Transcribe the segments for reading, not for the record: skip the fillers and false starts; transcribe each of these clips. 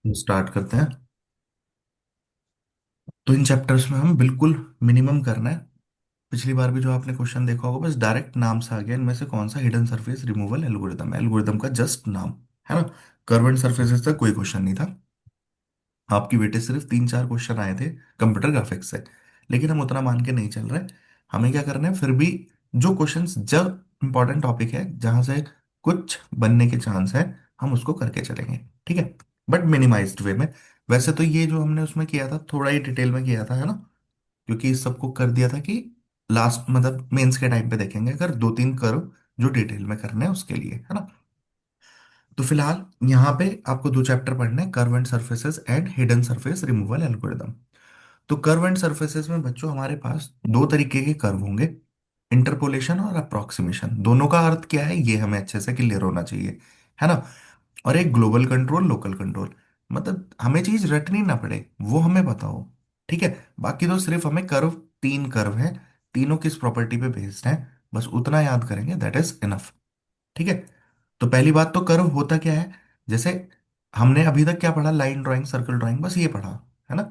Start करते हैं। तो इन चैप्टर्स में हम बिल्कुल मिनिमम करना है। पिछली बार भी जो आपने क्वेश्चन देखा होगा, बस डायरेक्ट नाम से आ गया इनमें से कौन सा हिडन सरफेस रिमूवल एल्गोरिदम है, एल्गोरिदम का जस्ट नाम है ना। कर्व एंड सरफेसेस से कोई क्वेश्चन नहीं था। आपकी बेटे सिर्फ 3-4 क्वेश्चन आए थे कंप्यूटर ग्राफिक्स से, लेकिन हम उतना मान के नहीं चल रहे। हमें क्या करना है फिर भी, जो क्वेश्चंस जब इंपॉर्टेंट टॉपिक है जहां से कुछ बनने के चांस है, हम उसको करके चलेंगे। ठीक है, बट मिनिमाइज्ड वे में। वैसे तो ये जो हमने उसमें किया था थोड़ा ही डिटेल में किया था, है ना, क्योंकि इस सबको कर दिया था कि लास्ट मतलब मेंस के टाइम पे देखेंगे अगर 2-3 कर्व जो डिटेल में करने हैं उसके लिए, है ना। तो फिलहाल यहाँ पे आपको 2 चैप्टर पढ़ने हैं, curve and surfaces and hidden surface removal algorithm. तो कर्व एंड सरफेसेस में बच्चों हमारे पास दो तरीके के कर्व होंगे, इंटरपोलेशन और अप्रोक्सीमेशन। दोनों का अर्थ क्या है ये हमें अच्छे से क्लियर होना चाहिए, है ना। और एक ग्लोबल कंट्रोल, लोकल कंट्रोल, मतलब हमें चीज रटनी ना पड़े, वो हमें पता हो। ठीक है, बाकी तो सिर्फ हमें कर्व, 3 कर्व है, तीनों किस प्रॉपर्टी पे बेस्ड हैं, बस उतना याद करेंगे, दैट इज इनफ। ठीक है। तो पहली बात तो कर्व होता क्या है, जैसे हमने अभी तक क्या पढ़ा, लाइन ड्राइंग, सर्कल ड्राइंग, बस ये पढ़ा, है ना,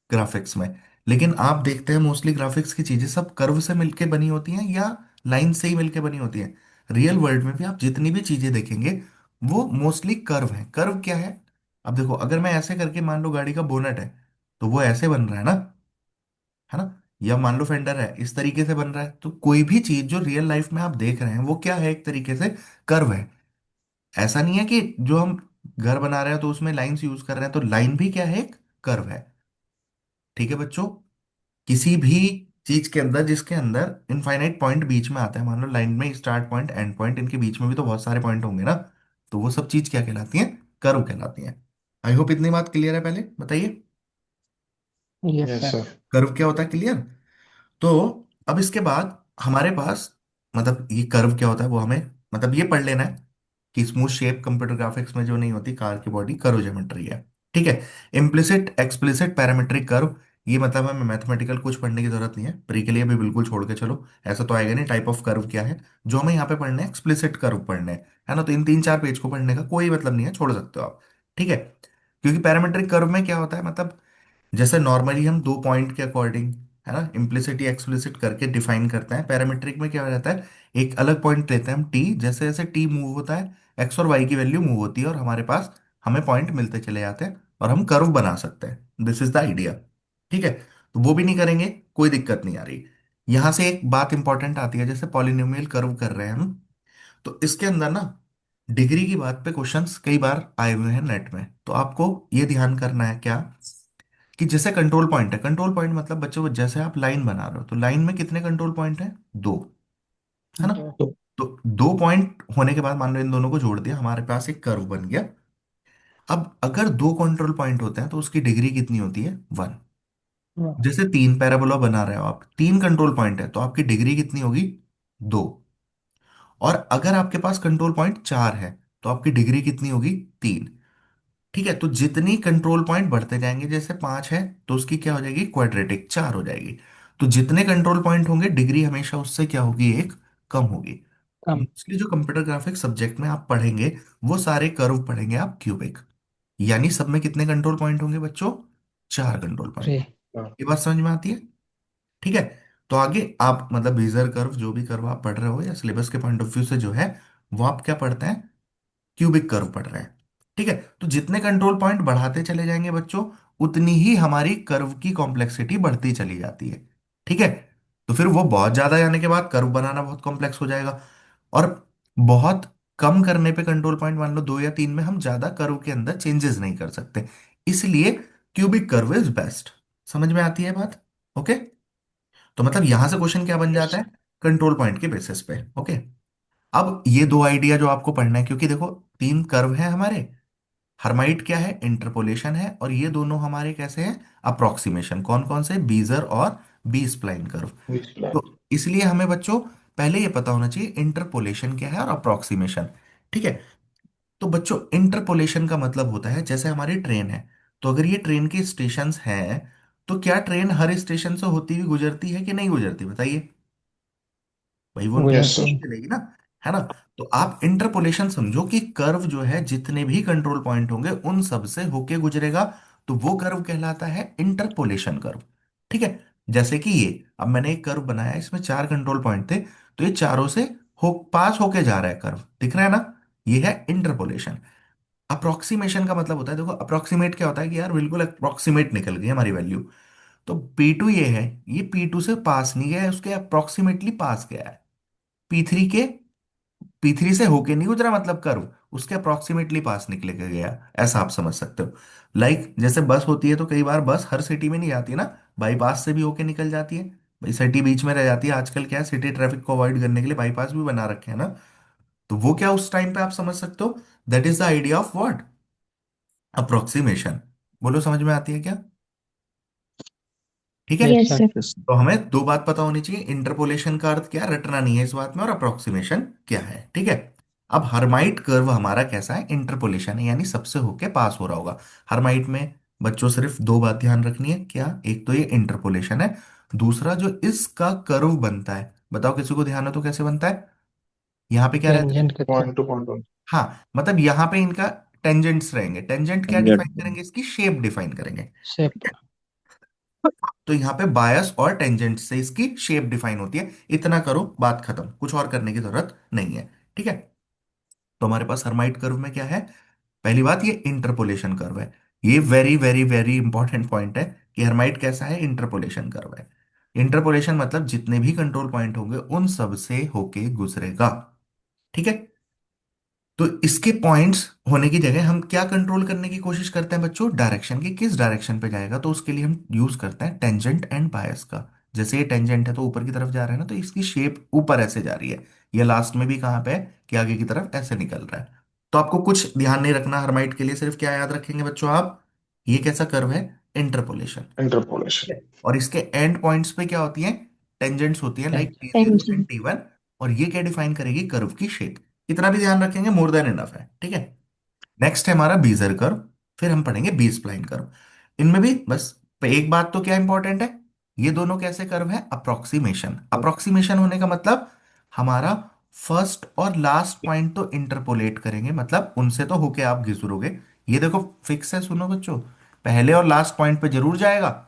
ग्राफिक्स में। लेकिन आप देखते हैं मोस्टली ग्राफिक्स की चीजें सब कर्व से मिलके बनी होती हैं या लाइन से ही मिलके बनी होती हैं। रियल वर्ल्ड में भी आप जितनी भी चीजें देखेंगे वो मोस्टली कर्व है। कर्व क्या है, अब देखो अगर मैं ऐसे करके मान लो गाड़ी का बोनट है, तो वो ऐसे बन रहा है ना, है ना। या मान लो फेंडर है, इस तरीके से बन रहा है। तो कोई भी चीज जो रियल लाइफ में आप देख रहे हैं वो क्या है, एक तरीके से कर्व है। ऐसा नहीं है कि जो हम घर बना रहे हैं तो उसमें लाइंस यूज कर रहे हैं, तो लाइन भी क्या है, एक कर्व है। ठीक है बच्चों, किसी भी चीज के अंदर जिसके अंदर इनफाइनाइट पॉइंट बीच में आता है, मान लो लाइन में स्टार्ट पॉइंट एंड पॉइंट, इनके बीच में भी तो बहुत सारे पॉइंट होंगे ना, तो वो सब चीज क्या कहलाती हैं, कर्व कहलाती हैं। आई होप इतनी बात क्लियर है, पहले बताइए yes yes sir. Sir. Curve क्या होता है, क्लियर। तो अब इसके बाद हमारे पास, मतलब ये कर्व क्या होता है वो हमें, मतलब ये पढ़ लेना है कि स्मूथ शेप कंप्यूटर ग्राफिक्स में जो नहीं होती कार की बॉडी, कर्व ज्योमेट्री है। ठीक है। इम्प्लिसिट एक्सप्लिसिट पैरामीट्रिक कर्व, ये मतलब हमें मैथमेटिकल कुछ पढ़ने की जरूरत नहीं है, प्री के लिए भी बिल्कुल छोड़ के चलो। ऐसा तो आएगा नहीं टाइप ऑफ कर्व क्या है। जो हमें यहाँ पे पढ़ने हैं एक्सप्लिसिट कर्व पढ़ने हैं, है ना। तो इन 3-4 पेज को पढ़ने का कोई मतलब नहीं है, छोड़ सकते हो आप। ठीक है, क्योंकि पैरामीट्रिक कर्व में क्या होता है, मतलब जैसे नॉर्मली हम 2 पॉइंट के अकॉर्डिंग, है ना, इम्प्लिसिट या एक्सप्लिसिट करके डिफाइन करते हैं, पैरामीट्रिक में क्या हो जाता है, एक अलग पॉइंट लेते हैं हम टी, जैसे जैसे टी मूव होता है एक्स और वाई की वैल्यू मूव होती है और हमारे पास हमें पॉइंट मिलते चले जाते हैं और हम कर्व बना सकते हैं। This is the idea. ठीक है, तो वो भी नहीं करेंगे, कोई दिक्कत नहीं आ रही। यहां से एक बात इंपॉर्टेंट आती है, जैसे पॉलिनोमियल कर्व कर रहे हैं हम, तो इसके अंदर ना डिग्री की बात पे क्वेश्चंस कई बार आए हुए हैं नेट में, तो आपको ये ध्यान करना है क्या, कि जैसे कंट्रोल पॉइंट है, कंट्रोल पॉइंट मतलब बच्चों जैसे आप लाइन बना रहे हो, तो लाइन में कितने कंट्रोल पॉइंट है, दो, है ना। दो। तो 2 पॉइंट होने के बाद मान लो इन दोनों को जोड़ दिया, हमारे पास एक कर्व बन गया। अब अगर 2 कंट्रोल पॉइंट होते हैं तो उसकी डिग्री कितनी होती है, 1। जैसे 3 पैराबोला बना रहे हो आप, 3 कंट्रोल पॉइंट है तो आपकी डिग्री कितनी होगी, 2। और अगर आपके पास कंट्रोल पॉइंट 4 है तो आपकी डिग्री कितनी होगी, 3। ठीक है, तो जितनी कंट्रोल पॉइंट बढ़ते जाएंगे, जैसे 5 है तो उसकी क्या हो जाएगी, क्वाड्रेटिक 4 हो जाएगी। तो जितने कंट्रोल पॉइंट होंगे डिग्री हमेशा उससे क्या होगी, एक कम होगी। तो कम। मोस्टली जो कंप्यूटर ग्राफिक्स सब्जेक्ट में आप पढ़ेंगे वो सारे कर्व पढ़ेंगे आप क्यूबिक, यानी सब में कितने कंट्रोल पॉइंट होंगे बच्चों, 4 कंट्रोल पॉइंट। थ्री। हाँ। ये बात समझ में आती है। ठीक है, तो आगे आप मतलब बेजर कर्व, जो भी कर्व आप पढ़ रहे हो या सिलेबस के पॉइंट ऑफ व्यू से जो है, वो आप क्या पढ़ते हैं, क्यूबिक कर्व पढ़ रहे हैं। ठीक है, तो जितने कंट्रोल पॉइंट बढ़ाते चले जाएंगे बच्चों, उतनी ही हमारी कर्व की कॉम्प्लेक्सिटी बढ़ती चली जाती है। ठीक है, तो फिर वो बहुत ज्यादा जाने के बाद कर्व बनाना बहुत कॉम्प्लेक्स हो जाएगा। और बहुत कम करने पे कंट्रोल पॉइंट, मान लो 2 या 3 में, हम ज्यादा कर्व के अंदर चेंजेस नहीं कर सकते, इसलिए क्यूबिक कर्व इज बेस्ट। समझ में आती है बात, ओके। तो मतलब यहां से क्वेश्चन क्या बन यस जाता है, सर। कंट्रोल पॉइंट के बेसिस पे, ओके। अब ये दो आइडिया जो आपको पढ़ना है, क्योंकि देखो 3 कर्व है हमारे, हर्माइट क्या है, इंटरपोलेशन है, और ये दोनों हमारे कैसे हैं, अप्रोक्सीमेशन। कौन कौन से, बीजर और बी स्प्लाइन कर्व। बीस तो प्लान। इसलिए हमें बच्चों पहले ये पता होना चाहिए इंटरपोलेशन क्या है और अप्रोक्सीमेशन। ठीक है, तो बच्चों इंटरपोलेशन का मतलब होता है, जैसे हमारी ट्रेन है, तो अगर ये ट्रेन के स्टेशन हैं, तो क्या ट्रेन हर स्टेशन से होती हुई गुजरती है कि नहीं गुजरती, बताइए। भाई वो यस इंटरपोलेशन सर। चलेगी ना। है ना। तो आप इंटरपोलेशन समझो कि कर्व जो है जितने भी कंट्रोल पॉइंट होंगे उन सब से होके गुजरेगा, तो वो कर्व कहलाता है इंटरपोलेशन कर्व। ठीक है। जैसे कि ये अब मैंने एक कर्व बनाया, इसमें चार कंट्रोल पॉइंट थे, तो ये चारों से हो पास होके जा रहा है कर्व, दिख रहा है ना। ये है इंटरपोलेशन। अप्रोक्सीमेशन का मतलब होता है, देखो अप्रोक्सीमेट क्या होता है कि यार बिल्कुल अप्रोक्सीमेट निकल गई हमारी वैल्यू। तो P2 ये है, ये P2 से पास नहीं गया है, उसके अप्रोक्सीमेटली पास गया है। P3 के P3 से होके नहीं गुजरा मतलब कर्व, उसके अप्रोक्सीमेटली पास निकले के गया, ऐसा आप समझ सकते हो। जैसे बस होती है तो कई बार बस हर सिटी में नहीं जाती ना, बाईपास से भी होके निकल जाती है। भाई सिटी बीच में रह जाती है, आजकल क्या है सिटी ट्रैफिक को अवॉइड करने के लिए बाईपास भी बना रखे हैं ना। तो वो क्या उस टाइम पे आप समझ सकते हो, that is the idea of what, approximation. बोलो समझ में आती है क्या? ठीक है। Yes yes sir. Sir. Yes. तो हमें दो बात पता होनी चाहिए, इंटरपोलेशन का अर्थ क्या है, रटना नहीं है इस बात में, और अप्रोक्सीमेशन क्या है। ठीक है। अब हर्माइट कर्व हमारा कैसा है, इंटरपोलेशन है, यानी सबसे होके पास हो रहा होगा। हर्माइट में बच्चों सिर्फ दो बात ध्यान रखनी है, क्या, एक तो ये इंटरपोलेशन है, दूसरा जो इसका कर्व बनता है, बताओ किसी को ध्यान है तो कैसे बनता है। यहाँ पे क्या रहता है, टेंजेंट के थ्रू। Point two point. हाँ मतलब यहाँ पे इनका टेंजेंट्स रहेंगे। टेंजेंट क्या टेंजेंट। डिफाइन करेंगे, इसकी शेप डिफाइन करेंगे। शेप। तो यहाँ पे बायस और टेंजेंट से इसकी शेप डिफाइन होती है, इतना करो बात खत्म, कुछ और करने की जरूरत नहीं है। ठीक है। तो हमारे पास हर्माइट कर्व में क्या है, पहली बात ये इंटरपोलेशन कर्व है। ये very very very important point है कि हर्माइट कैसा है, इंटरपोलेशन कर्व है। इंटरपोलेशन मतलब जितने भी कंट्रोल पॉइंट होंगे उन सब से होके गुजरेगा। ठीक है। तो इसके पॉइंट्स होने की जगह हम क्या कंट्रोल करने की कोशिश करते हैं बच्चों, डायरेक्शन की, किस डायरेक्शन पे जाएगा, तो उसके लिए हम यूज करते हैं टेंजेंट एंड बायस का। जैसे ये टेंजेंट है तो ऊपर की तरफ जा रहा है ना, तो इसकी शेप ऊपर ऐसे जा रही है। ये लास्ट में भी कहाँ पे है कि आगे की तरफ ऐसे निकल रहा है। तो आपको कुछ ध्यान नहीं रखना हर्माइट के लिए, सिर्फ क्या याद रखेंगे बच्चों आप, ये कैसा कर्व है, इंटरपोलेशन। इंटरपोलेशन। और इसके एंड पॉइंट्स पे क्या होती हैं, टेंजेंट्स होती हैं, like T0 and tension. T1। और ये क्या डिफाइन करेगी, कर्व की शेप। इतना भी ध्यान रखेंगे मोर देन इनफ है। ठीक है। नेक्स्ट है हमारा बीजर कर्व, फिर हम पढ़ेंगे बी स्प्लाइन कर्व। इनमें भी बस एक बात तो क्या इंपॉर्टेंट है, ये दोनों कैसे कर्व है, अप्रोक्सीमेशन। अप्रोक्सीमेशन होने का मतलब हमारा फर्स्ट और लास्ट पॉइंट तो इंटरपोलेट करेंगे, मतलब उनसे तो होके आप गुजरोगे। ये देखो फिक्स है, सुनो बच्चों, पहले और लास्ट पॉइंट पे जरूर जाएगा,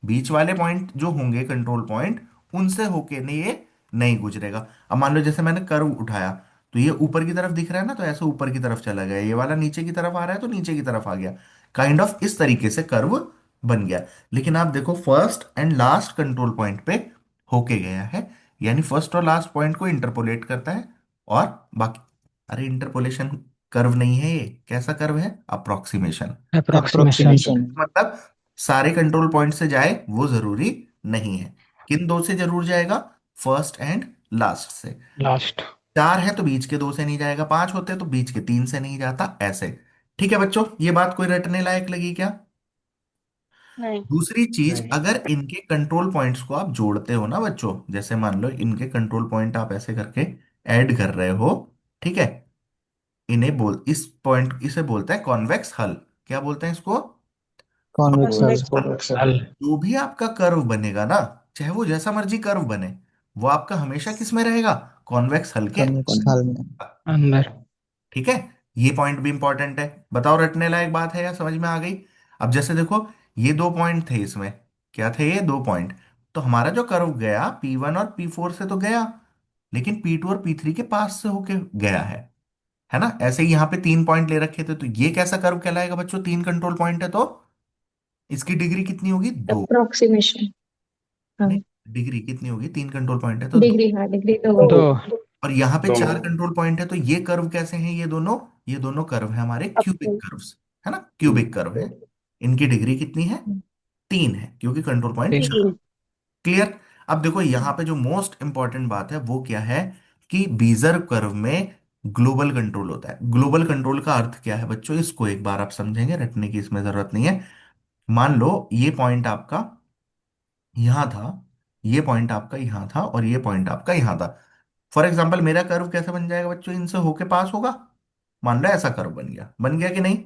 बीच वाले पॉइंट जो होंगे कंट्रोल पॉइंट उनसे होके नहीं, ये नहीं गुजरेगा। अब मान लो जैसे मैंने कर्व उठाया, तो ये ऊपर की तरफ दिख रहा है ना, तो ऐसे ऊपर की तरफ चला गया, ये वाला नीचे की तरफ आ रहा है तो नीचे की तरफ आ गया। काइंड ऑफ इस तरीके से कर्व बन गया। लेकिन आप देखो first and last control point पे होके गया है, यानी फर्स्ट और लास्ट पॉइंट को इंटरपोलेट करता है। और बाकी, अरे इंटरपोलेशन कर्व नहीं है ये, कैसा कर्व है, अप्रोक्सीमेशन। अप्रोक्सीमेशन। अप्रोक्सीमेशन। मतलब सारे कंट्रोल पॉइंट से जाए वो जरूरी नहीं है, किन दो से जरूर जाएगा, फर्स्ट एंड लास्ट से। लास्ट। चार है तो बीच के दो से नहीं जाएगा, पांच होते तो बीच के तीन से नहीं जाता, ऐसे। ठीक है बच्चों, ये बात कोई रटने लायक लगी क्या? नहीं। दूसरी चीज, नहीं। अगर इनके कंट्रोल पॉइंट्स को आप जोड़ते हो ना बच्चों, जैसे मान लो इनके कंट्रोल पॉइंट आप ऐसे करके ऐड कर रहे हो, ठीक है, इन्हें बोल, इस पॉइंट इसे बोलते हैं कॉन्वेक्स हल। क्या बोलते हैं इसको, कॉन्वेक्स कॉन्वेक्स हल। कॉन्वेक्स हल। कॉन्वेक्शन। हल। जो भी आपका कर्व बनेगा ना, चाहे वो जैसा मर्जी कर्व बने, वो आपका हमेशा किस में रहेगा, कॉन्वेक्स हल के कॉन्वेक्स हल में। अंदर। अंदर। ठीक है। ये पॉइंट भी इंपॉर्टेंट है, बताओ रटने लायक बात है या समझ में आ गई। अब जैसे देखो, ये दो पॉइंट थे इसमें, क्या थे ये दो पॉइंट, तो हमारा जो कर्व गया P1 और P4 से तो गया, लेकिन P2 और P3 के पास से होके गया है ना। ऐसे ही यहाँ पे तीन पॉइंट ले रखे थे, तो ये कैसा कर्व कहलाएगा बच्चों, तीन कंट्रोल पॉइंट है तो इसकी डिग्री कितनी होगी, दो। अप्रोक्सीमेशन। हाँ। नहीं, डिग्री कितनी होगी, तीन कंट्रोल पॉइंट है तो दो। डिग्री, हाँ डिग्री तो दो। होगी। और यहाँ पे दोनों। चार कंट्रोल पॉइंट है, तो ये कर्व कैसे हैं, ये दोनों कर्व है हमारे क्यूबिक अपो- कर्व्स, है ना, क्यूबिक कर्व है। इनकी डिग्री कितनी है, तीन है, क्योंकि कंट्रोल पॉइंट तीन। चार। तीन। क्लियर। अब देखो यहाँ पे जो मोस्ट इंपॉर्टेंट बात है वो क्या है, कि बीजर कर्व में ग्लोबल कंट्रोल होता है। ग्लोबल कंट्रोल का अर्थ क्या है बच्चों, इसको एक बार आप समझेंगे, रटने की इसमें जरूरत नहीं है। मान लो ये पॉइंट आपका यहां था, ये पॉइंट आपका यहां था, और ये पॉइंट आपका यहां था। फॉर एग्जाम्पल मेरा कर्व कैसे बन जाएगा बच्चों, इनसे होके पास होगा, मान लो ऐसा कर्व बन गया कि नहीं।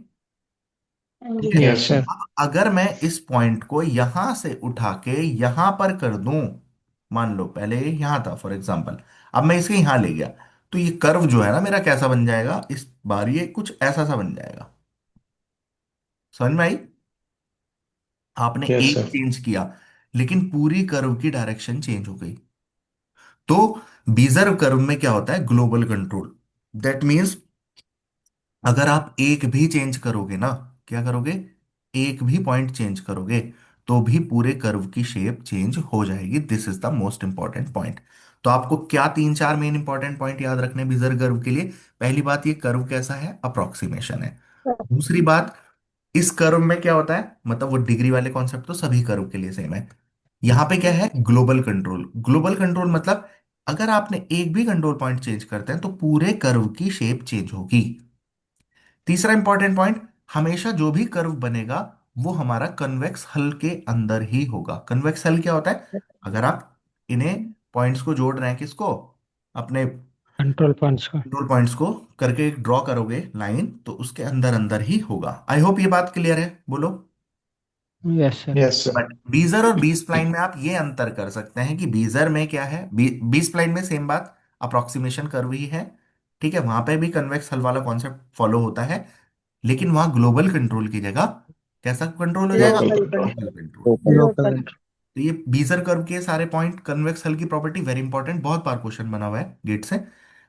हाँ ठीक जी। है। Yes sir. अब अगर मैं इस पॉइंट को यहां से उठा के यहां पर कर दूं, मान लो पहले ये यहां था फॉर एग्जाम्पल, अब मैं इसे यहां ले गया, तो ये कर्व जो है ना मेरा कैसा बन जाएगा इस बार, ये कुछ ऐसा सा बन जाएगा। समझ में आई? आपने यस एक सर। चेंज किया लेकिन पूरी कर्व की डायरेक्शन चेंज हो गई। तो बीजर कर्व में क्या होता है, ग्लोबल कंट्रोल। दैट मीन्स अगर आप एक भी चेंज करोगे ना, क्या करोगे, एक भी पॉइंट चेंज करोगे तो भी पूरे कर्व की शेप चेंज हो जाएगी। This is the most important point. तो आपको क्या तीन चार मेन इंपॉर्टेंट पॉइंट याद रखने बीजर कर्व के लिए? पहली बात, ये कर्व कैसा है, अप्रोक्सीमेशन है। दूसरी बात, इस कर्व में क्या होता है, मतलब वो डिग्री वाले कॉन्सेप्ट तो सभी कर्व के लिए सेम है। यहां पे क्या है, ग्लोबल कंट्रोल। ग्लोबल कंट्रोल मतलब अगर आपने एक भी कंट्रोल पॉइंट चेंज करते हैं तो पूरे कर्व की शेप चेंज होगी। तीसरा इंपॉर्टेंट पॉइंट, हमेशा जो भी कर्व बनेगा वो हमारा कन्वेक्स हल के अंदर ही होगा। कन्वेक्स हल क्या होता है, अगर आप इन्हें पॉइंट्स को जोड़ रहे हैं, किसको, अपने कंट्रोल पॉइंट्स का। कंट्रोल पॉइंट्स को करके ड्रॉ करोगे लाइन, तो उसके अंदर अंदर ही होगा। आई होप ये बात क्लियर है, बोलो। Yes sir. Yes. Yes Yes. Sir. But Bezier और बी स्प्लाइन में आप ये अंतर कर सकते हैं कि बीजर में क्या है, बी स्प्लाइन में सेम बात, अप्रोक्सीमेशन कर्व ही है। ठीक है, वहां पे भी कन्वेक्स हल वाला कॉन्सेप्ट फॉलो होता है, लेकिन वहां ग्लोबल कंट्रोल की जगह कैसा कंट्रोल हो जाएगा, local Local control. Local control. control. Local Local. Control. तो ये बीजर कर्व के सारे पॉइंट, कन्वेक्स हल की प्रॉपर्टी वेरी इंपॉर्टेंट, बहुत बार क्वेश्चन बना हुआ है गेट से।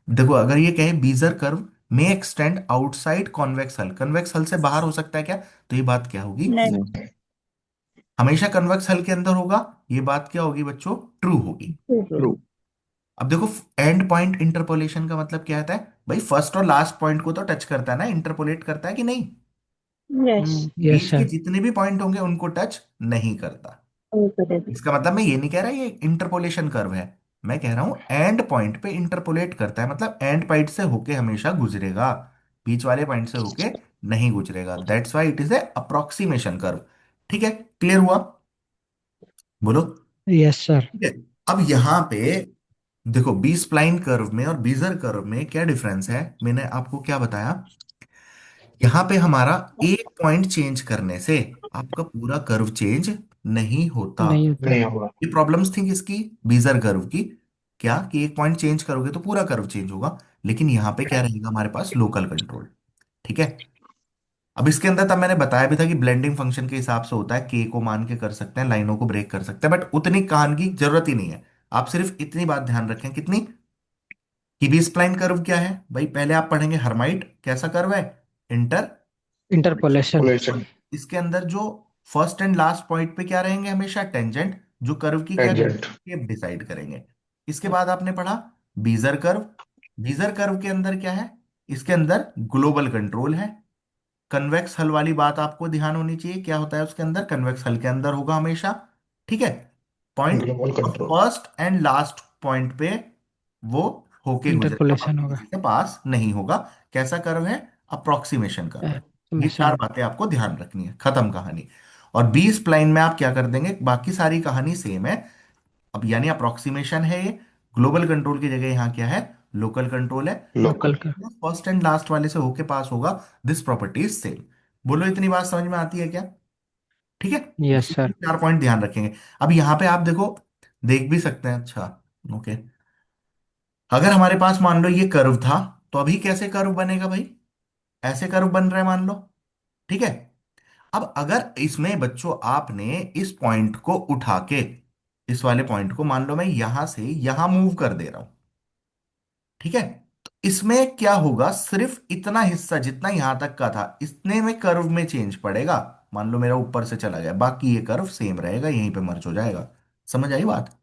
देखो अगर ये कहे बीजर कर्व में एक्सटेंड आउटसाइड कॉन्वेक्स हल, कन्वेक्स हल से बाहर हो सकता है क्या, तो ये बात क्या होगी, नहीं. नहीं। हमेशा कन्वेक्स हल के अंदर होगा। ये बात क्या होगी बच्चों, ट्रू होगी। True. ट्रू। अब देखो, एंड पॉइंट इंटरपोलेशन का मतलब क्या होता है भाई, फर्स्ट और लास्ट पॉइंट को तो टच करता है ना, इंटरपोलेट करता है कि नहीं, Yes. यस बीच के सर। जितने भी पॉइंट होंगे उनको टच नहीं करता। Local. इसका मतलब मैं ये नहीं कह रहा ये इंटरपोलेशन कर्व है, मैं कह रहा हूं एंड पॉइंट पे इंटरपोलेट करता है, मतलब एंड पॉइंट से होके हमेशा गुजरेगा, बीच वाले पॉइंट से होके नहीं गुजरेगा। That's why it is a approximation curve. ठीक है, क्लियर हुआ, बोलो। Yes sir. ठीक है, अब यहां पे देखो, बी स्प्लाइन कर्व में और बीजर कर्व में क्या डिफरेंस है, मैंने आपको क्या बताया, यहां पे हमारा एक पॉइंट चेंज करने से आपका पूरा कर्व चेंज नहीं होता। नहीं होता। नहीं होगा. ये प्रॉब्लम्स थी किसकी, बीजर कर्व की, क्या कि एक पॉइंट चेंज करोगे तो पूरा कर्व चेंज होगा, लेकिन यहां पे क्या रहेगा हमारे पास, लोकल कंट्रोल। ठीक है, अब इसके अंदर तब मैंने बताया भी था कि ब्लेंडिंग फंक्शन के हिसाब से होता है, के को मान के कर सकते हैं, लाइनों को ब्रेक कर सकते हैं, बट उतनी कान की जरूरत ही नहीं है। आप सिर्फ इतनी बात ध्यान रखें, कितनी, कि बी स्प्लाइन कर्व क्या है भाई, पहले आप पढ़ेंगे हर्माइट कैसा कर्व है, इंटर, इंटरपोलेशन। Population. इसके अंदर जो फर्स्ट एंड लास्ट पॉइंट पे क्या रहेंगे हमेशा, टेंजेंट, जो कर्व की क्या Tangent. डिसाइड करेंगे। इसके बाद आपने पढ़ा बीजर कर्व। बीजर कर्व के अंदर क्या है, इसके अंदर ग्लोबल कंट्रोल है। कन्वेक्स हल वाली बात आपको ध्यान होनी चाहिए, क्या होता है उसके अंदर, कन्वेक्स हल के अंदर होगा हमेशा। ठीक है, point Global control. First and last point पे वो होके गुजरेगा, इंटरपोलेशन बाकी होगा। किसी से पास नहीं होगा। कैसा कर्व है, अप्रोक्सीमेशन कर्व है। ये चार मिशन। बातें आपको ध्यान रखनी है, खत्म कहानी। और बी स्प्लाइन में आप क्या कर देंगे, बाकी सारी कहानी सेम है। अब यानी अप्रोक्सीमेशन है ये, ग्लोबल कंट्रोल की जगह यहाँ क्या है, लोकल कंट्रोल है। लोकल का। फर्स्ट एंड लास्ट वाले से होके पास होगा, दिस प्रॉपर्टी इज सेम। बोलो इतनी बात समझ में आती है क्या? ठीक है, यस बस ये सर। चार पॉइंट ध्यान रखेंगे। अब यहाँ पे आप देखो, देख भी सकते हैं, अच्छा, ओके, अगर हमारे पास मान लो ये कर्व था, तो अभी कैसे कर्व बनेगा भाई, ऐसे कर्व बन रहा है मान लो। ठीक है, अब अगर इसमें बच्चों आपने इस पॉइंट को उठा के, इस वाले पॉइंट को मान लो मैं यहां से यहां मूव कर दे रहा हूं, ठीक है, तो इसमें क्या होगा, सिर्फ इतना हिस्सा जितना यहां तक का था इतने में कर्व में चेंज पड़ेगा। मान लो मेरा ऊपर से चला गया, बाकी ये कर्व सेम रहेगा, यहीं पे मर्ज हो जाएगा। समझ आई बात?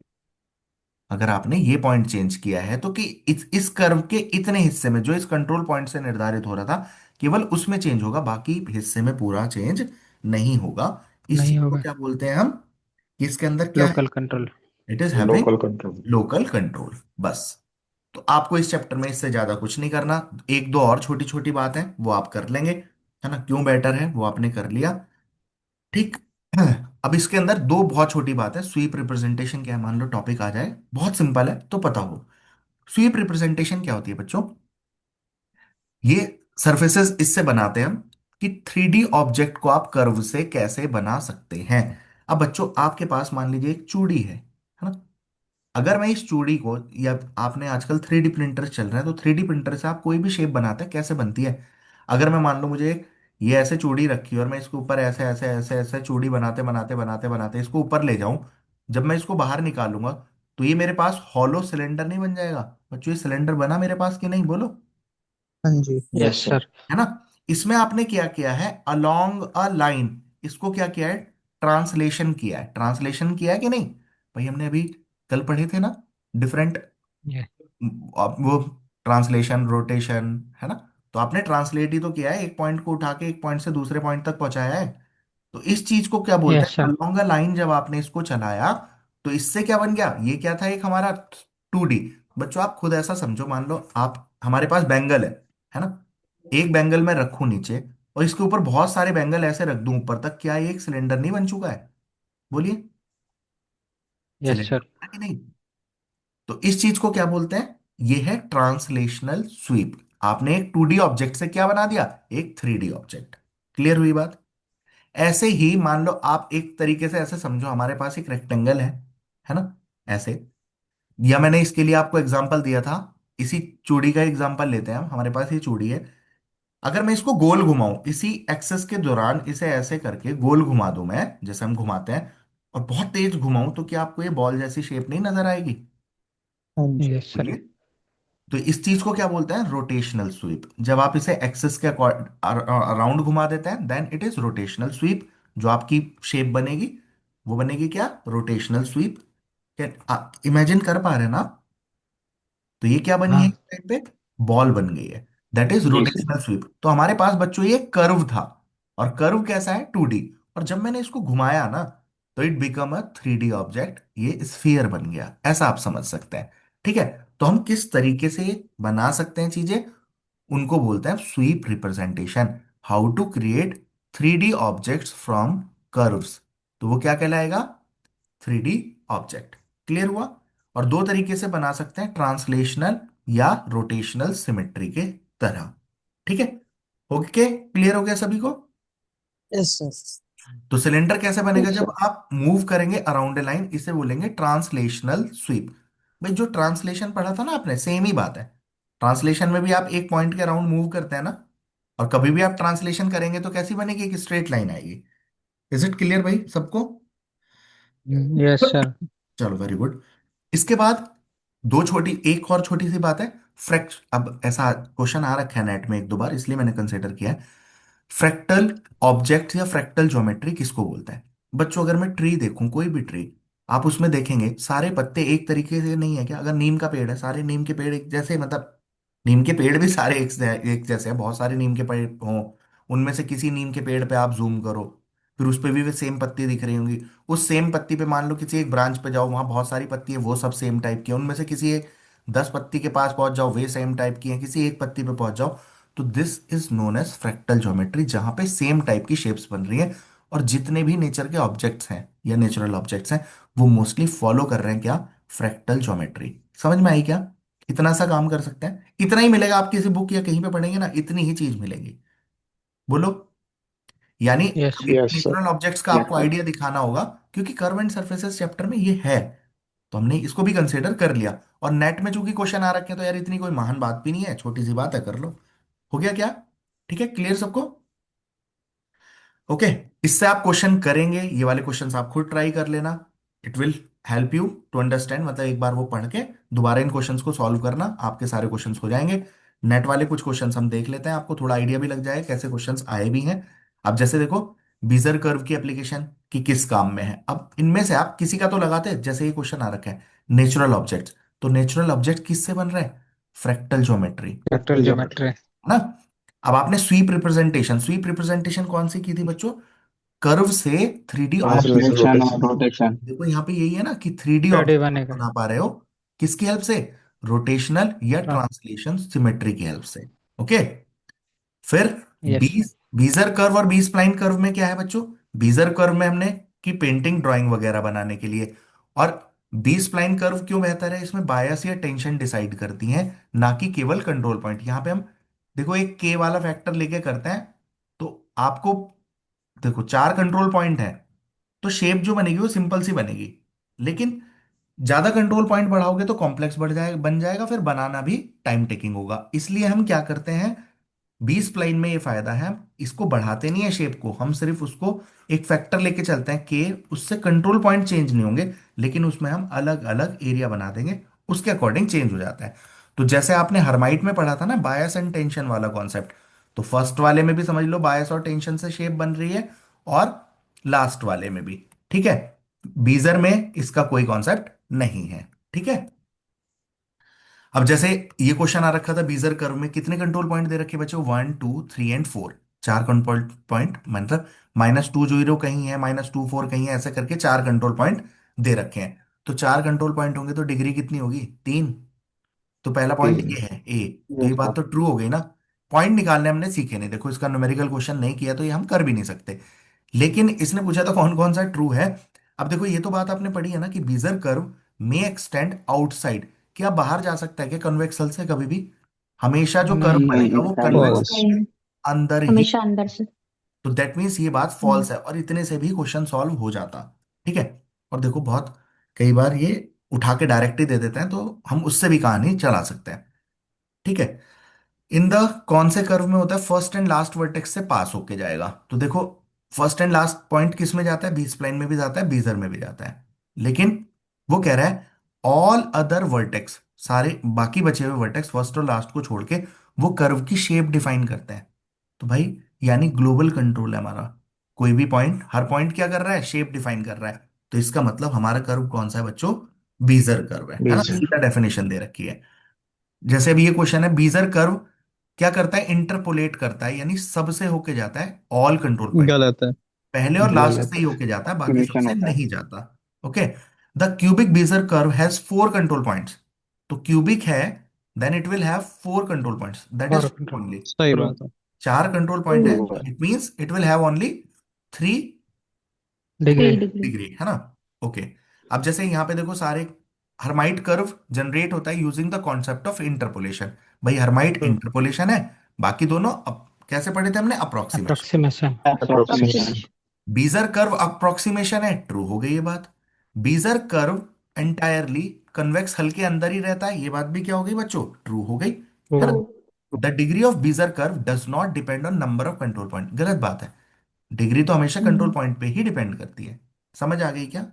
अगर आपने ये पॉइंट चेंज किया है तो कि इस कर्व के इतने हिस्से में जो इस कंट्रोल पॉइंट से निर्धारित हो रहा था, केवल उसमें चेंज होगा, बाकी हिस्से में पूरा चेंज नहीं होगा। इस नहीं चीज को होगा। क्या बोलते हैं हम, कि इसके अंदर क्या है, local control. It is having Local control. Local control, बस। तो आपको इस चैप्टर में इससे ज्यादा कुछ नहीं करना। एक दो और छोटी छोटी बात है वो आप कर लेंगे, है ना, क्यों बेटर है वो आपने कर लिया। ठीक है, अब इसके अंदर दो बहुत छोटी बात है, स्वीप रिप्रेजेंटेशन क्या है, मान लो टॉपिक आ जाए, बहुत सिंपल है तो पता हो। स्वीप रिप्रेजेंटेशन क्या होती है बच्चों, ये सरफेसेस इससे बनाते हैं हम, कि 3D ऑब्जेक्ट को आप कर्व से कैसे बना सकते हैं। अब बच्चों आपके पास मान लीजिए एक चूड़ी है ना, अगर मैं इस चूड़ी को, या आपने आजकल 3D प्रिंटर चल रहे हैं, तो 3D प्रिंटर से आप कोई भी शेप बनाते हैं, कैसे बनती है? अगर मैं मान लो मुझे ये ऐसे चूड़ी रखी है और मैं इसके ऊपर ऐसे ऐसे ऐसे ऐसे चूड़ी बनाते बनाते बनाते बनाते इसको ऊपर ले जाऊं, जब मैं इसको बाहर निकालूंगा तो ये मेरे पास हॉलो सिलेंडर नहीं बन जाएगा? बच्चों, ये सिलेंडर बना मेरे पास कि नहीं, बोलो। हाँ जी। Yes yes sir. सर। है ना? इसमें आपने क्या किया है, अलोंग अ लाइन, इसको क्या किया है, ट्रांसलेशन किया है। ट्रांसलेशन किया है कि नहीं? भाई हमने अभी कल पढ़े थे ना, डिफरेंट, ये वो ट्रांसलेशन, रोटेशन, है ना? तो आपने ट्रांसलेट ही तो किया है, एक पॉइंट को उठा के एक पॉइंट से दूसरे पॉइंट तक पहुंचाया है। तो इस चीज को क्या बोलते यस हैं, सर। Along a line. जब आपने इसको चलाया तो इससे क्या बन गया, ये क्या था, एक हमारा 2D। बच्चों आप खुद ऐसा समझो, मान लो आप, हमारे पास बैंगल है ना? एक बैंगल मैं रखूं नीचे और इसके ऊपर बहुत सारे बैंगल ऐसे रख दूं ऊपर तक, क्या ये एक सिलेंडर नहीं बन चुका है? बोलिए, यस सिलेंडर सर। है कि नहीं? तो इस चीज को क्या बोलते हैं, ये है ट्रांसलेशनल स्वीप। आपने एक 2D ऑब्जेक्ट से क्या बना दिया, एक 3D ऑब्जेक्ट। क्लियर हुई बात? ऐसे ही मान लो आप एक तरीके से ऐसे समझो, हमारे पास एक रेक्टेंगल है ना, ऐसे। या मैंने इसके लिए आपको एग्जांपल दिया था, इसी चूड़ी का एग्जांपल लेते हैं हम। हमारे पास ये चूड़ी है, अगर मैं इसको गोल घुमाऊं, इसी एक्सेस के दौरान इसे ऐसे करके गोल घुमा दूं मैं, जैसे हम घुमाते हैं, और बहुत तेज घुमाऊं, तो क्या आपको ये बॉल जैसी शेप नहीं नजर आएगी? हाँ जी। Yes sir. बोलिए। तो इस चीज को क्या बोलते हैं, रोटेशनल स्वीप। जब आप इसे एक्सिस के अराउंड घुमा देते हैं, then it is rotational sweep. जो आपकी शेप बनेगी वो बनेगी क्या, रोटेशनल स्वीप। क्या इमेजिन कर पा रहे हैं ना? तो ये क्या बनी है हाँ। इस टाइम पे, बॉल बन गई है। दैट इज जी सर। Rotational sweep. तो हमारे पास बच्चों ये कर्व था, और कर्व कैसा है, 2D। और जब मैंने इसको घुमाया ना, तो it become a 3D object, ये स्फीयर बन गया। ऐसा आप समझ सकते हैं। ठीक है? तो हम किस तरीके से बना सकते हैं चीजें, उनको बोलते हैं sweep representation. How to create 3D objects from curves. तो वो क्या कहलाएगा, 3D ऑब्जेक्ट। क्लियर हुआ? और दो तरीके से बना सकते हैं, ट्रांसलेशनल या रोटेशनल सिमेट्री के तरह। ठीक है? ओके, क्लियर हो गया सभी को? Yes sir. तो सिलेंडर कैसे बनेगा, यस जब सर। आप मूव करेंगे अराउंड ए लाइन, इसे बोलेंगे ट्रांसलेशनल स्वीप। भाई जो ट्रांसलेशन पढ़ा था ना आपने, सेम ही बात है। ट्रांसलेशन में भी आप एक पॉइंट के अराउंड मूव करते हैं ना, और कभी भी आप ट्रांसलेशन करेंगे तो कैसी बनेगी, एक स्ट्रेट लाइन आएगी। इज इट क्लियर भाई सबको? Yes sir. चलो, वेरी गुड। इसके बाद एक और छोटी सी बात है, फ्रैक्ट, अब ऐसा क्वेश्चन आ रखा है नेट में एक दो बार, इसलिए मैंने कंसिडर किया है। फ्रैक्टल ऑब्जेक्ट या फ्रैक्टल ज्योमेट्री किसको बोलते हैं? बच्चों, अगर मैं ट्री देखूं, कोई भी ट्री, आप उसमें देखेंगे सारे पत्ते एक तरीके से नहीं है क्या? अगर नीम का पेड़ है, सारे नीम के पेड़ एक जैसे, मतलब नीम के पेड़ भी सारे एक जैसे हैं, बहुत सारे नीम के पेड़ हों, उनमें से किसी नीम के पेड़ पे आप जूम करो, फिर उस पे भी वे सेम पत्ती दिख रही होंगी। उस सेम पत्ती पे मान लो किसी एक ब्रांच पे जाओ, वहां बहुत सारी पत्ती है, वो सब सेम टाइप की है। उनमें से किसी एक 10 पत्ती के पास पहुंच जाओ, वे सेम टाइप की है, किसी एक पत्ती पे पहुंच जाओ। तो this is known as fractal geometry, जहां पे सेम टाइप की शेप्स बन रही है। और जितने भी नेचर के ऑब्जेक्ट्स हैं या नेचुरल ऑब्जेक्ट्स हैं, वो मोस्टली फॉलो कर रहे हैं क्या, फ्रैक्टल ज्योमेट्री। समझ में आई क्या? इतना सा काम कर सकते हैं, इतना ही मिलेगा। आप किसी बुक या कहीं पे पढ़ेंगे ना, इतनी ही चीज मिलेगी। बोलो। यानी यस अब सर। एक यस सर। नेचुरल ऑब्जेक्ट्स का आपको आइडिया दिखाना होगा, क्योंकि कर्व एंड सर्फेसेस चैप्टर में ये है, तो हमने इसको भी कंसिडर कर लिया। और नेट में चूंकि क्वेश्चन आ रखे हैं, तो यार इतनी कोई महान बात भी नहीं है, छोटी सी बात है, कर लो। हो गया क्या? ठीक है, क्लियर सबको? ओके। इससे आप क्वेश्चन करेंगे, ये वाले क्वेश्चंस आप खुद ट्राई कर लेना। It will help you to understand, मतलब एक बार वो पढ़ के दोबारा इन क्वेश्चंस को सॉल्व करना, आपके सारे क्वेश्चंस हो जाएंगे। नेट वाले कुछ क्वेश्चंस हम देख लेते हैं, आपको थोड़ा आइडिया भी लग जाए कैसे क्वेश्चंस आए भी हैं। अब जैसे देखो, बीजर कर्व की एप्लीकेशन की किस काम में है, अब इनमें से आप किसी का तो लगाते हैं। जैसे ये क्वेश्चन आ रखा है, नेचुरल ऑब्जेक्ट्स, तो नेचुरल ऑब्जेक्ट किससे बन रहे हैं, फ्रैक्टल ज्योमेट्री, वेक्टर ज्योमेट्री। ना? अब आपने स्वीप रिप्रेजेंटेशन कौन सी की थी बच्चों, कर्व से 3D ऑब्जेक्ट। ट्रांसलेशन और रोटेशन। देखो यहाँ पे यही है ना कि 3D रेडी ऑब्जेक्ट बनेगा। बना पा रहे हो, किसकी हेल्प से, रोटेशनल या ट्रांस। ट्रांसलेशन सिमेट्री की हेल्प से। ओके। फिर यस सर। बीजर कर्व और बी स्प्लाइन कर्व में क्या है बच्चों, बीजर कर्व में हमने की पेंटिंग ड्राइंग वगैरह बनाने के लिए, और बी स्प्लाइन कर्व क्यों बेहतर है, इसमें बायस या टेंशन डिसाइड करती हैं, ना कि केवल कंट्रोल पॉइंट। यहाँ पे हम देखो एक के वाला फैक्टर लेके करते हैं, तो आपको देखो 4 कंट्रोल पॉइंट है, तो शेप जो बनेगी वो सिंपल सी बनेगी। लेकिन ज्यादा कंट्रोल पॉइंट बढ़ाओगे तो कॉम्प्लेक्स बढ़ जाएगा, बन जाएगा, फिर बनाना भी टाइम टेकिंग होगा। इसलिए हम क्या करते हैं, बी स्प्लाइन में ये फायदा है, इसको बढ़ाते नहीं है शेप को, हम सिर्फ उसको एक फैक्टर लेके चलते हैं के, उससे कंट्रोल पॉइंट चेंज नहीं होंगे, लेकिन उसमें हम अलग अलग एरिया बना देंगे, उसके अकॉर्डिंग चेंज हो जाता है। तो जैसे आपने हर्माइट में पढ़ा था ना, बायस एंड टेंशन वाला कॉन्सेप्ट, तो फर्स्ट वाले में भी समझ लो बायस और टेंशन से शेप बन रही है, और लास्ट वाले में भी। ठीक है, बीजर में इसका कोई कॉन्सेप्ट नहीं है। ठीक है, अब जैसे ये क्वेश्चन आ रखा था, बीजर कर्व में कितने कंट्रोल पॉइंट दे रखे बच्चों, 1 2 3 एंड 4, चार कंट्रोल पॉइंट, मतलब -2 0 कहीं है, -2 4 कहीं है, ऐसे करके चार कंट्रोल पॉइंट दे रखे हैं। तो चार कंट्रोल पॉइंट होंगे तो डिग्री कितनी होगी, 3। तो पहला पॉइंट ये तीन। है ए। तो ये बात तो ट्रू हो गई ना। पॉइंट निकालने हमने सीखे नहीं, देखो इसका न्यूमेरिकल क्वेश्चन नहीं किया तो ये हम कर भी नहीं सकते, लेकिन इसने पूछा था कौन कौन सा ट्रू है। अब देखो ये तो बात आपने पढ़ी है ना कि बीजर कर्व मे एक्सटेंड आउटसाइड, क्या बाहर जा सकता है क्या कन्वेक्सल से कभी भी? हमेशा जो कर्व नहीं। बनेगा नहीं, वो अंदर। Convex falls. नहीं नहीं, अंदर ही। हमेशा अंदर से। तो दैट मीन्स ये बात हम्म, फॉल्स है, और इतने से भी क्वेश्चन सॉल्व हो जाता। ठीक है, और देखो बहुत कई बार ये उठा के डायरेक्ट ही दे देते हैं, तो हम उससे भी कहानी चला सकते हैं। ठीक है, इन द कौन से कर्व में होता है, फर्स्ट एंड लास्ट वर्टेक्स से पास होके जाएगा। तो देखो फर्स्ट एंड लास्ट पॉइंट किस में जाता है, बी स्प्लाइन में भी जाता है, बीजर में भी जाता है, लेकिन वो कह रहा है ऑल अदर वर्टेक्स, सारे बाकी बचे हुए वर्टेक्स फर्स्ट और लास्ट को छोड़ के वो कर्व की शेप डिफाइन करते हैं। तो भाई यानी ग्लोबल कंट्रोल है हमारा, कोई भी पॉइंट, हर पॉइंट क्या कर रहा है, शेप डिफाइन कर रहा है। तो इसका मतलब हमारा कर्व कौन सा है बच्चों, बीजर कर्व है ना, बीजर। सीधा डेफिनेशन दे रखी है। जैसे अभी ये क्वेश्चन है, बीजर कर्व क्या करता है, इंटरपोलेट करता है, यानी सबसे होके जाता है ऑल कंट्रोल पॉइंट, गलत है। पहले और लास्ट गलत से ही है। होके जाता है, बाकी इक्वेशन सबसे होता है। नहीं जाता। Okay, the cubic Bezier curve has 4 control points. तो क्यूबिक है, then it will have 4 control points, that is और ट्रू ओनली। सही ट्रू। बात है। चार कंट्रोल पॉइंट है, ट्रू। True है। It means it will have only 3 degree. 3 degree. Degree, है ना। ओके, अब जैसे यहाँ पे देखो सारे, हर्माइट कर्व जनरेट होता है using the concept of interpolation. भाई हर्माइट ट्रू। इंटरपोलेशन है, बाकी दोनों कैसे पढ़े थे हमने, approximation. Approximation. Approximation. Approximation. Bezier curve approximation है, ट्रू हो गई ये बात। बीजर कर्व एंटायरली कन्वेक्स हल्के अंदर ही रहता है, ये बात भी क्या हो गई बच्चों, ट्रू हो गई, ट्रू। है ना। True. The degree of Bezier curve does not depend on number of control point, गलत बात है, डिग्री तो हमेशा कंट्रोल हम्म। पॉइंट पे ही डिपेंड करती है। समझ आ गई क्या?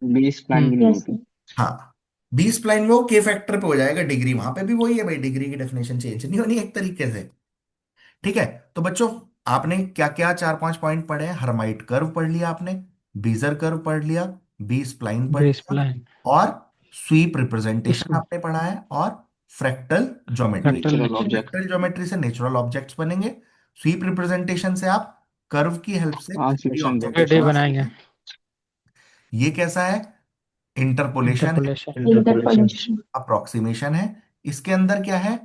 बीस प्लान हम्म। भी नहीं यस होती। सर। हाँ, बी स्प्लाइन में वो के फैक्टर पे हो जाएगा, डिग्री वहां पे भी वही है भाई, डिग्री की डेफिनेशन चेंज नहीं होनी एक तरीके से। ठीक है, तो बच्चों आपने क्या क्या 4 5 पॉइंट पढ़े हैं, हर्माइट कर्व पढ़ लिया आपने, बीजर कर्व पढ़ लिया, बी स्प्लाइन पढ़ बेस लिया, प्लान। और स्वीप रिप्रेजेंटेशन इसको आपने पढ़ा है, और fractal geometry. Fractal natural nature. Object. Fractal geometry से नेचुरल ऑब्जेक्ट्स बनेंगे, स्वीप रिप्रेजेंटेशन से आप कर्व की हेल्प से 3D ट्रांसलेशन ऑब्जेक्ट्स डे बना देखो। सकते बनाएंगे। हैं। ये कैसा है, इंटरपोलेशन है, इंटरपोलेशन। इंटरपोलेशन। इंटरपोलेशन। अप्रोक्सीमेशन है, इसके अंदर क्या है,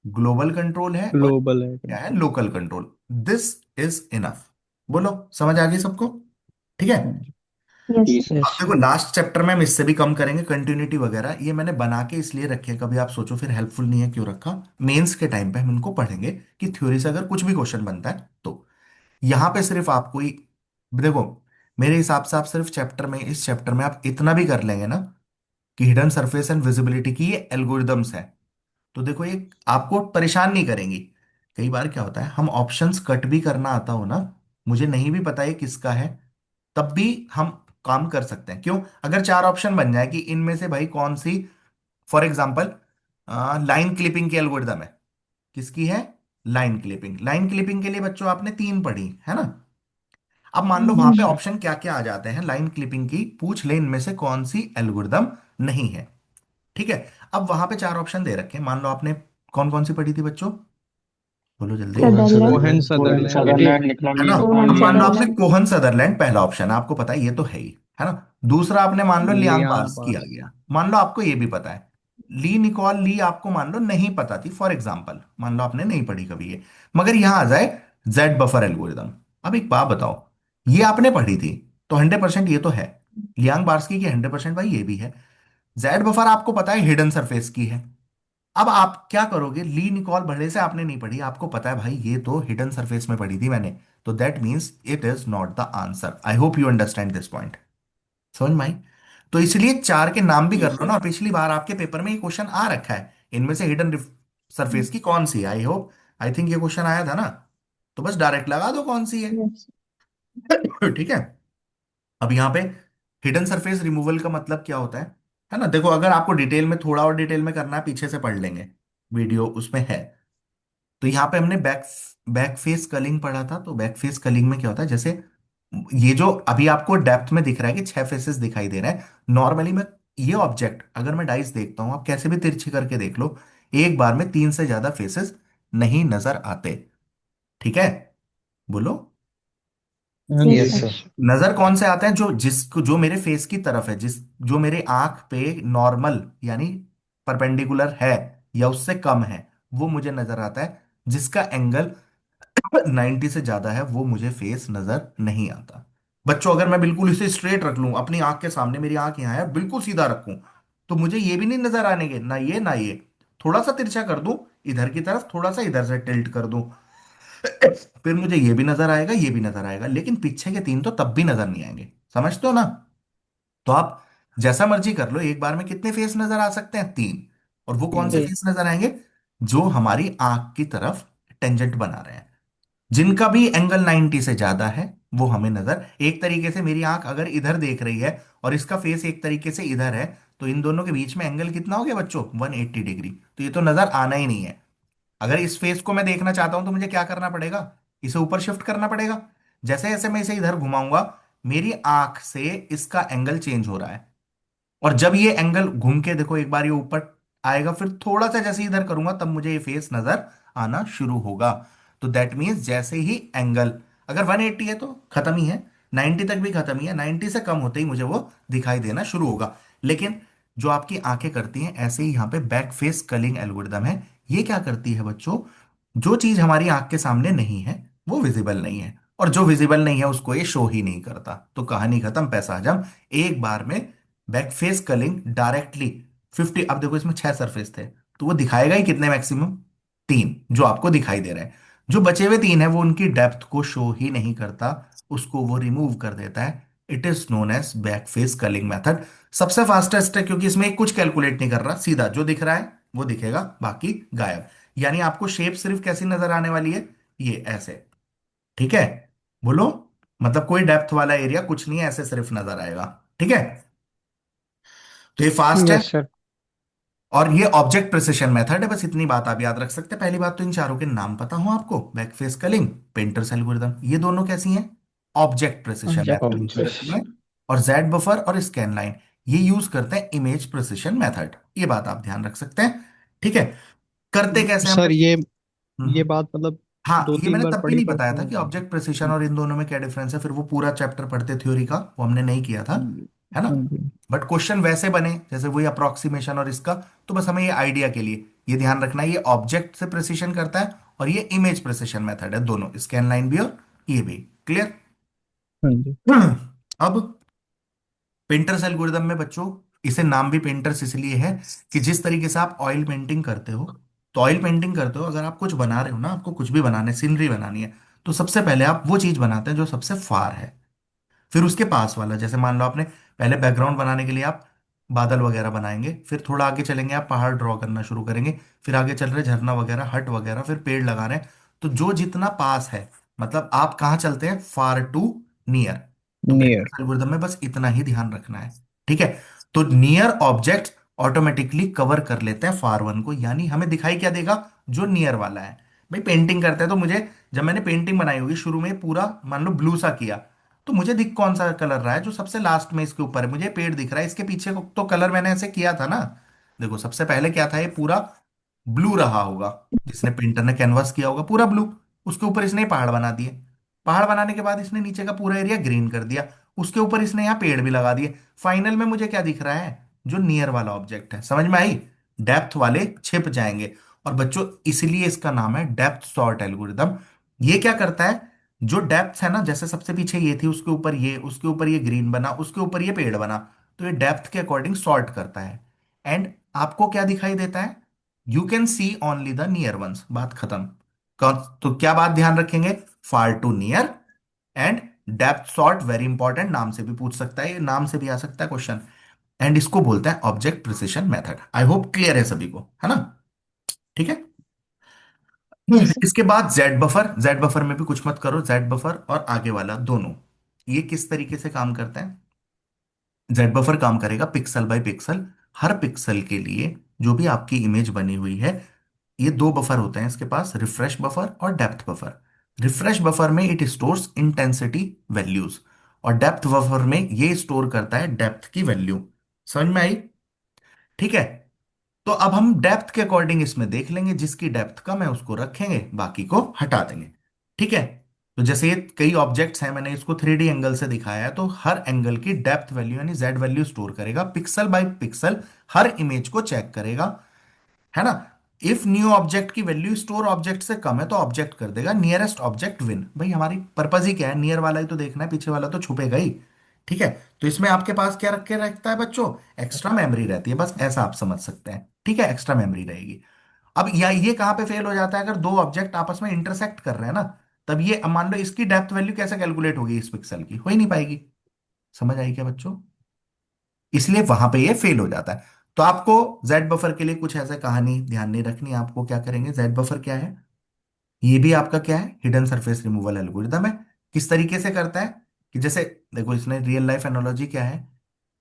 ग्लोबल कंट्रोल है, और ग्लोबल है क्या है, control. Local control. This is enough. बोलो समझ आ गई सबको? ठीक है, हाँ जी। यस जी सर। सर। यस अब देखो सर। लास्ट चैप्टर में हम इससे भी कम करेंगे, कंटिन्यूटी वगैरह ये मैंने बना के इसलिए रखे हैं, कभी आप सोचो फिर हेल्पफुल नहीं है क्यों रखा। मेंस के टाइम पे हम इनको पढ़ेंगे कि थ्योरी से अगर कुछ भी क्वेश्चन बनता है तो। यहाँ पे सिर्फ आपको ही देखो, मेरे हिसाब से आप सिर्फ चैप्टर में, इस चैप्टर में आप इतना भी कर लेंगे ना कि हिडन सरफेस एंड विजिबिलिटी की ये एल्गोरिदम्स है, तो देखो ये आपको परेशान नहीं करेंगी। कई बार क्या होता है, हम ऑप्शंस कट भी करना आता हो ना, मुझे नहीं भी पता ये किसका है, तब भी हम काम कर सकते हैं। क्यों, अगर चार ऑप्शन बन जाए कि इनमें से भाई कौन सी, फॉर एग्जांपल लाइन क्लिपिंग की एल्गोरिदम है, किसकी है, लाइन क्लिपिंग। लाइन क्लिपिंग के लिए बच्चों आपने 3 पढ़ी है ना। अब मान लो वहां यस पे हम्म। सर। ऑप्शन क्या क्या आ जाते हैं लाइन क्लिपिंग की, पूछ ले इनमें से कौन सी एल्गोरिदम नहीं है। ठीक है, अब वहां पे चार ऑप्शन दे रखे हैं, मान लो आपने कौन कौन सी पढ़ी थी बच्चों, बोलो जल्दी, Cohen Sutherland. Cohen Sutherland. Sutherland KTM. Sutherland निकला है ली ना। कोहन अब निकॉन ली मान लो आपने सदरलैंड। बार्स। कोहन सदरलैंड पहला ऑप्शन है, आपको पता है ये तो है ना। दूसरा आपने मान लो लियांग लियांग बार्स की आ बार्स। गया, मान लो आपको ये भी पता है। ली निकॉल ली आपको मान लो नहीं पता थी, फॉर एग्जाम्पल मान लो आपने नहीं पढ़ी कभी ये, मगर यहां आ जाए जेड बफर एल्गोरिदम। अब एक बात बताओ, ये आपने पढ़ी थी तो 100% ये तो है, लियांग बार्स्की की 100% भाई ये भी है। जेड बफर आपको पता है हिडन सरफेस की है। अब आप क्या करोगे, ली निकॉल भले से आपने नहीं पढ़ी, आपको पता है भाई ये तो हिडन सरफेस में पढ़ी थी मैंने, तो that means it is not the answer. I hope you understand this point, समझ में आई? तो इसलिए चार के नाम भी कर यस लो ना, सर। और पिछली बार आपके पेपर में ये क्वेश्चन आ रखा है, इनमें से हिडन सरफेस की कौन सी है। आई होप, आई थिंक ये क्वेश्चन आया था ना, तो बस डायरेक्ट लगा दो कौन सी है। यस। ठीक है। अब यहाँ पे हिडन सरफेस रिमूवल का मतलब क्या होता है ना, देखो अगर आपको डिटेल में, थोड़ा और डिटेल में करना है, पीछे से पढ़ लेंगे, वीडियो उसमें है। तो यहाँ पे हमने बैक बैक फेस कलिंग पढ़ा था। तो बैक फेस कलिंग में क्या होता है, जैसे ये जो अभी आपको डेप्थ में दिख रहा है कि 6 फेसेस दिखाई दे रहे हैं, नॉर्मली मैं ये ऑब्जेक्ट अगर मैं डाइस देखता हूं, आप कैसे भी तिरछी करके देख लो, एक बार में 3 से ज्यादा फेसेस नहीं नजर आते। ठीक है, बोलो। हाँ जी yes yes sir. Sir. Sir. नजर कौन से आते हैं, जो जिसको जो मेरे फेस की तरफ है, जो मेरे आंख पे नॉर्मल यानी परपेंडिकुलर है या उससे कम है, वो मुझे नजर आता है। जिसका एंगल 90 से ज्यादा है वो मुझे फेस नजर नहीं आता। बच्चों अगर मैं बिल्कुल इसे स्ट्रेट रख लूं अपनी आंख के सामने, मेरी आंख यहाँ है, बिल्कुल सीधा रखूं, तो मुझे ये भी नहीं नजर आने के, ना ये ना ये। थोड़ा सा तिरछा कर दूं इधर की तरफ, थोड़ा सा इधर से टिल्ट कर दूं, फिर मुझे ये भी नजर आएगा, ये भी नजर आएगा, लेकिन पीछे के तीन तो तब भी नजर नहीं आएंगे। समझते हो ना? तो आप जैसा मर्जी कर लो, एक बार में कितने फेस नजर आ सकते हैं? 3। और वो कौन से तीन। ठीक। फेस नजर आएंगे? जो हमारी आंख की तरफ टेंजेंट बना रहे हैं, जिनका भी एंगल 90 से ज्यादा है, वो हमें नजर, एक तरीके से मेरी आंख अगर इधर देख रही है और इसका फेस एक तरीके से इधर है, तो इन दोनों के बीच में एंगल कितना हो गया बच्चों? 180 डिग्री। तो ये तो नजर आना ही नहीं है। अगर इस फेस को मैं देखना चाहता हूं तो मुझे क्या करना पड़ेगा? इसे ऊपर शिफ्ट करना पड़ेगा। जैसे जैसे मैं इसे इधर घुमाऊंगा, मेरी आंख से इसका एंगल चेंज हो रहा है, और जब ये एंगल घूम के देखो, एक बार ये ऊपर आएगा, फिर थोड़ा सा जैसे इधर करूंगा तब मुझे ये फेस नजर आना शुरू होगा। तो दैट मीन्स जैसे ही एंगल अगर 180 है तो खत्म ही है, 90 तक भी खत्म ही है, 90 से कम होते ही मुझे वो दिखाई देना शुरू होगा। लेकिन जो आपकी आंखें करती हैं, ऐसे ही यहां पे बैक फेस कलिंग एल्गोरिदम है। ये क्या करती है बच्चों, जो चीज हमारी आंख के सामने नहीं है वो विजिबल नहीं है, और जो विजिबल नहीं है उसको ये शो ही नहीं करता। तो कहानी खत्म, पैसा हजम। एक बार में बैक फेस कलिंग डायरेक्टली 50, अब देखो इसमें 6 सरफेस थे, तो वो दिखाएगा ही कितने? मैक्सिमम 3 जो आपको दिखाई दे रहे हैं। जो बचे हुए 3 है वो उनकी डेप्थ को शो ही नहीं करता, उसको वो रिमूव कर देता है। It is known as back face culling method. सबसे फास्टेस्ट है क्योंकि इसमें कुछ कैलकुलेट नहीं कर रहा, सीधा जो दिख रहा है वो दिखेगा, बाकी गायब। यानी आपको शेप सिर्फ कैसी नजर आने वाली है? ये ऐसे। ठीक है, बोलो। मतलब कोई डेप्थ वाला एरिया कुछ नहीं है, ऐसे सिर्फ नजर आएगा। ठीक है, तो ये फास्ट है। Yes sir. और ये ऑब्जेक्ट प्रिसिशन मेथड है, बस इतनी बात आप याद रख सकते हैं। पहली बात तो इन चारों के नाम पता हो आपको, बैकफेस कलिंग, पेंटर्स एल्गोरिथम, ये दोनों कैसी हैं? Object precision object method use precision. करती हैं। और जेड बफर और स्कैन लाइन ये यूज करते हैं इमेज प्रिसिशन मेथड। ये बात आप ध्यान रख सकते हैं। ठीक है, करते कैसे हम सर बच्चों? ये हम्म। बात मतलब हाँ, दो ये तीन मैंने बार तब भी पढ़ी नहीं तो बताया था समझ कि में ऑब्जेक्ट प्रिसिशन हम्म, और इन दोनों में क्या डिफरेंस है, फिर वो पूरा चैप्टर पढ़ते थ्योरी का, वो हमने नहीं किया था, है ना। हाँ जी। बट क्वेश्चन वैसे बने जैसे वही अप्रोक्सीमेशन और इसका, तो बस हमें ये आइडिया के लिए ये ध्यान रखना है, ये ऑब्जेक्ट से प्रिसिशन करता है और ये इमेज प्रिसिशन मेथड है, दोनों, स्कैन लाइन भी और ये भी। क्लियर? हाँ जी। अब पेंटर्स एल्गोरिदम में बच्चों, इसे नाम भी पेंटर्स इसलिए है कि जिस तरीके से आप ऑयल पेंटिंग करते हो, तो ऑयल पेंटिंग करते हो, अगर आप कुछ बना रहे हो ना, आपको कुछ भी बनाना है, सीनरी बनानी है, तो सबसे पहले आप वो चीज बनाते हैं जो सबसे फार है, फिर उसके पास वाला। जैसे मान लो आपने पहले बैकग्राउंड बनाने के लिए आप बादल वगैरह बनाएंगे, फिर थोड़ा आगे चलेंगे आप पहाड़ ड्रॉ करना शुरू करेंगे, फिर आगे चल रहे झरना वगैरह, हट वगैरह, फिर पेड़ लगा रहे हैं। तो जो जितना पास है, मतलब आप कहाँ चलते हैं, फार टू नियर। तो नियर। पेंटास एल्गोरिथम में बस इतना ही ध्यान रखना है। ठीक है, तो नियर ऑब्जेक्ट ऑटोमेटिकली कवर कर लेते हैं फार वन को, यानी हमें दिखाई क्या देगा? जो नियर वाला है। भाई पेंटिंग करते हैं तो मुझे, जब मैंने पेंटिंग बनाई होगी शुरू में पूरा मान लो ब्लू सा किया, तो मुझे दिख कौन सा कलर रहा है? जो सबसे लास्ट में इसके ऊपर है, मुझे पेड़ दिख रहा है, इसके पीछे को तो कलर मैंने ऐसे किया था ना। देखो सबसे पहले क्या था, ये पूरा ब्लू रहा होगा, जिसने पेंटर ने कैनवास किया होगा पूरा ब्लू, उसके ऊपर इसने पहाड़ बना दिए, पहाड़ बनाने के बाद इसने नीचे का पूरा एरिया ग्रीन कर दिया, उसके ऊपर इसने यहाँ पेड़ भी लगा दिए। फाइनल में मुझे क्या दिख रहा है? जो नियर वाला ऑब्जेक्ट है। समझ में आई? डेप्थ वाले छिप जाएंगे। और बच्चों इसलिए इसका नाम है डेप्थ सॉर्ट एल्गोरिदम। ये क्या करता है, जो डेप्थ है ना, जैसे सबसे पीछे ये थी, उसके ऊपर ये, उसके ऊपर ये ग्रीन बना, उसके ऊपर ये पेड़ बना, तो ये डेप्थ के अकॉर्डिंग सॉर्ट करता है। एंड आपको क्या दिखाई देता है? You can see only the near ones, बात खत्म। तो क्या बात ध्यान रखेंगे? Far to near and depth sort, very important, नाम से भी पूछ सकता है, ये नाम से भी आ सकता है क्वेश्चन। एंड इसको बोलते हैं object precision method. I hope clear है सभी को, है ना? ठीक है। Yes sir. इसके बाद जेड बफर, जेड बफर में भी कुछ मत करो, जेड बफर और आगे वाला दोनों, ये किस तरीके से काम करता है? जेड बफर काम करेगा पिक्सल बाय पिक्सल। हर पिक्सल के लिए जो भी आपकी इमेज बनी हुई है, ये दो बफर होते हैं इसके पास, रिफ्रेश बफर और डेप्थ बफर। रिफ्रेश बफर में इट स्टोर्स इंटेंसिटी वैल्यूज, और डेप्थ बफर में ये स्टोर करता है डेप्थ की वैल्यू। समझ में आई? ठीक है। तो अब हम डेप्थ के अकॉर्डिंग इसमें देख लेंगे, जिसकी डेप्थ कम है उसको रखेंगे, बाकी को हटा देंगे। ठीक है। तो जैसे ये कई ऑब्जेक्ट्स हैं, मैंने इसको 3D एंगल से दिखाया है, तो हर एंगल की डेप्थ वैल्यू यानी जेड वैल्यू स्टोर करेगा, पिक्सल बाय पिक्सल हर इमेज को चेक करेगा, है ना? इफ न्यू ऑब्जेक्ट की वैल्यू स्टोर ऑब्जेक्ट से कम है तो ऑब्जेक्ट कर देगा नियरेस्ट ऑब्जेक्ट विन। भाई हमारी पर्पज ही क्या है? नियर वाला ही तो देखना है, पीछे वाला तो छुपेगा ही। ठीक है। तो इसमें आपके पास क्या रख के रखता है बच्चों? एक्स्ट्रा मेमोरी रहती है, बस ऐसा आप समझ सकते हैं। ठीक है, एक्स्ट्रा मेमोरी रहेगी। अब या ये कहां पे फेल हो जाता है? अगर दो ऑब्जेक्ट आपस में इंटरसेक्ट कर रहे हैं ना, तब ये, अब मान लो इसकी डेप्थ वैल्यू कैसे कैलकुलेट होगी इस पिक्सल की? हो ही नहीं पाएगी। समझ आई क्या बच्चों? इसलिए वहां पे ये फेल हो जाता है। तो आपको जेड बफर के लिए कुछ ऐसे कहानी ध्यान नहीं रखनी। आपको क्या करेंगे, जेड बफर क्या है? ये भी आपका क्या है? हिडन सरफेस रिमूवल एल्गोरिदम है। किस तरीके से करता है? कि जैसे देखो, इसने रियल लाइफ एनालॉजी क्या है,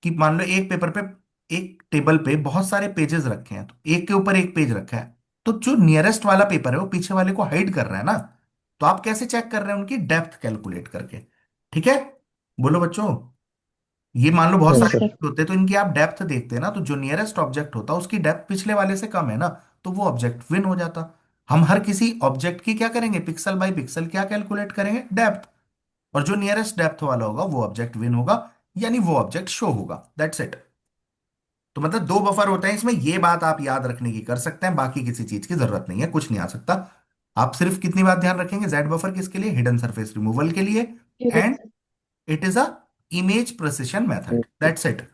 कि मान लो एक पेपर पे, एक टेबल पे बहुत सारे पेजेस रखे हैं, तो एक के ऊपर एक पेज रखा है, तो जो नियरेस्ट वाला पेपर है वो पीछे वाले को हाइड कर रहा है ना। तो आप कैसे चेक कर रहे हैं? उनकी डेप्थ कैलकुलेट करके। ठीक है, बोलो बच्चों। ये मान लो बहुत यस यस सारे सर। सर। object होते हैं, तो इनकी आप डेप्थ देखते हैं ना, तो जो नियरेस्ट ऑब्जेक्ट होता है उसकी डेप्थ पिछले वाले से कम है ना, तो वो ऑब्जेक्ट विन हो जाता। हम हर किसी ऑब्जेक्ट की क्या करेंगे, पिक्सल बाय पिक्सल क्या कैलकुलेट करेंगे, डेप्थ। और जो नियरेस्ट डेप्थ वाला होगा वो ऑब्जेक्ट विन होगा, यानी वो ऑब्जेक्ट शो होगा। That's it. तो मतलब दो बफर होते हैं इसमें, ये बात आप याद रखने की कर सकते हैं, बाकी किसी चीज की जरूरत नहीं है, कुछ नहीं आ सकता। आप सिर्फ कितनी बात ध्यान रखेंगे, जेड बफर किसके लिए? हिडन सरफेस रिमूवल के लिए। Yes and sir. It is a image precision method, that's it.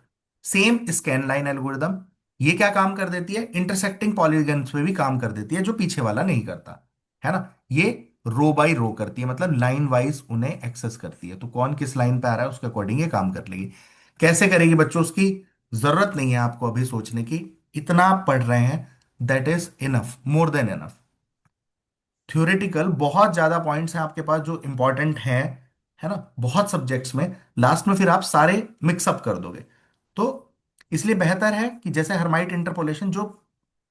Same scan line algorithm, ये क्या काम कर देती है? इंटरसेक्टिंग पॉलीगन्स पे भी काम कर देती है, जो पीछे वाला नहीं करता, है ना? ये रो बाय रो करती है, मतलब लाइन वाइज उन्हें एक्सेस करती है, तो कौन किस लाइन पे आ रहा है उसके अकॉर्डिंग ये काम कर लेगी। कैसे करेगी बच्चों, उसकी जरूरत नहीं है आपको अभी सोचने की। इतना आप पढ़ रहे हैं, that is enough, more than enough. Theoretical बहुत ज्यादा पॉइंट्स हैं आपके पास जो इंपॉर्टेंट हैं, है ना, बहुत सब्जेक्ट्स में। लास्ट में फिर आप सारे मिक्सअप कर दोगे। तो इसलिए बेहतर है कि जैसे हर्माइट इंटरपोलेशन, जो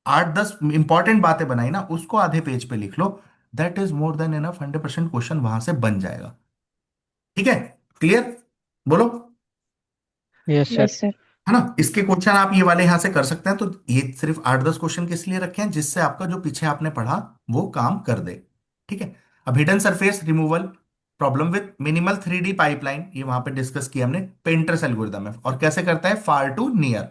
8-10 इंपॉर्टेंट बातें बनाई ना, उसको आधे पेज पे लिख लो। That is more than enough, 100% question वहां से बन जाएगा। ठीक है, क्लियर? बोलो। Yes sir. Yes sir. है ना? इसके क्वेश्चन आप ये वाले यहां से कर सकते हैं। तो ये सिर्फ 8-10 क्वेश्चन किस लिए रखे हैं? जिससे आपका जो पीछे आपने पढ़ा वो काम कर दे। ठीक है। अब hidden surface removal problem with minimal 3D pipeline, ये वहां पे डिस्कस किया हमने, पेंटर्स एल्गोरिदम है। और कैसे करता है? फार टू नियर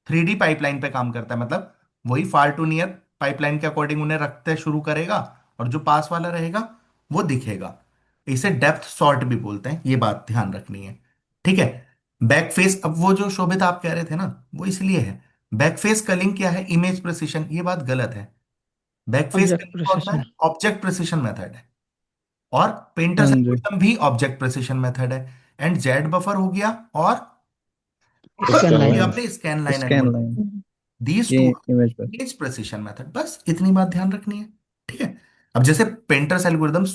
3D पाइपलाइन पे काम करता है, मतलब वही फार टू नियर पाइपलाइन के अकॉर्डिंग उन्हें रखते शुरू करेगा, और जो पास वाला रहेगा वो दिखेगा। इसे डेप्थ सॉर्ट भी बोलते हैं, ये बात ध्यान रखनी है। ठीक है। बैक फेस, अब वो जो शोभित आप कह रहे थे ना, वो इसलिए है। बैक फेस कलिंग क्या है? इमेज प्रिसिशन, ये बात गलत है। बैक फेस ऑब्जेक्ट कलिंग क्या होता प्रिसिशन। है? ऑब्जेक्ट प्रिसिशन मेथड है। और हाँ पेंटर्स जी। एल्गोरिथम भी ऑब्जेक्ट प्रिसिशन मेथड है। एंड जेड बफर हो गया, और स्कैन ये लाइन। आपने scan line scan algorithm, line. These ये टू इमेज पर। इमेज प्रिसिशन मेथड, बस इतनी बात ध्यान रखनी है। ठीक है। अब जैसे पेंटर्स एल्गोरिथम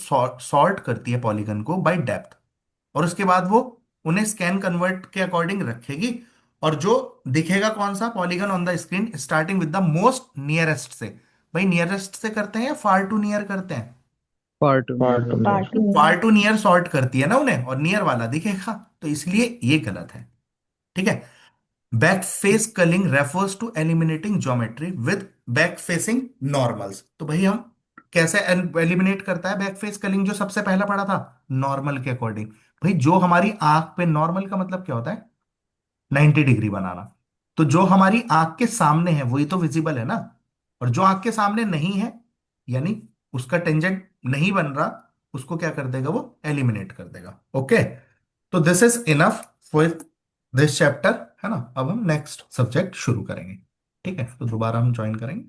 सॉर्ट करती है पॉलीगन को बाय डेप्थ, और उसके बाद वो उन्हें स्कैन कन्वर्ट के अकॉर्डिंग रखेगी, और जो दिखेगा कौन सा polygon on the screen, starting with the most nearest से। भाई नियरेस्ट से करते हैं या फार टू नियर करते हैं? फार टू नियर Part करते two. हैं। Part two. Far to near sort करती है ना उन्हें, और नियर वाला दिखेगा, तो इसलिए ये गलत है। ठीक है। Back face culling refers to eliminating geometry with back facing normals. तो भाई हम कैसे एलिमिनेट करता है बैक फेस कलिंग, जो सबसे पहला पढ़ा था, नॉर्मल के अकॉर्डिंग। भाई जो हमारी आंख पे, नॉर्मल का मतलब क्या होता है? 90 डिग्री बनाना। तो जो हमारी आंख के सामने है वही तो विजिबल है ना, और जो आंख के सामने नहीं है, यानी उसका टेंजेंट नहीं बन रहा, उसको क्या कर देगा? वो एलिमिनेट कर देगा। ओके। तो this is enough for this chapter, है ना? अब हम नेक्स्ट सब्जेक्ट शुरू करेंगे। ठीक है, तो दोबारा हम ज्वाइन करेंगे।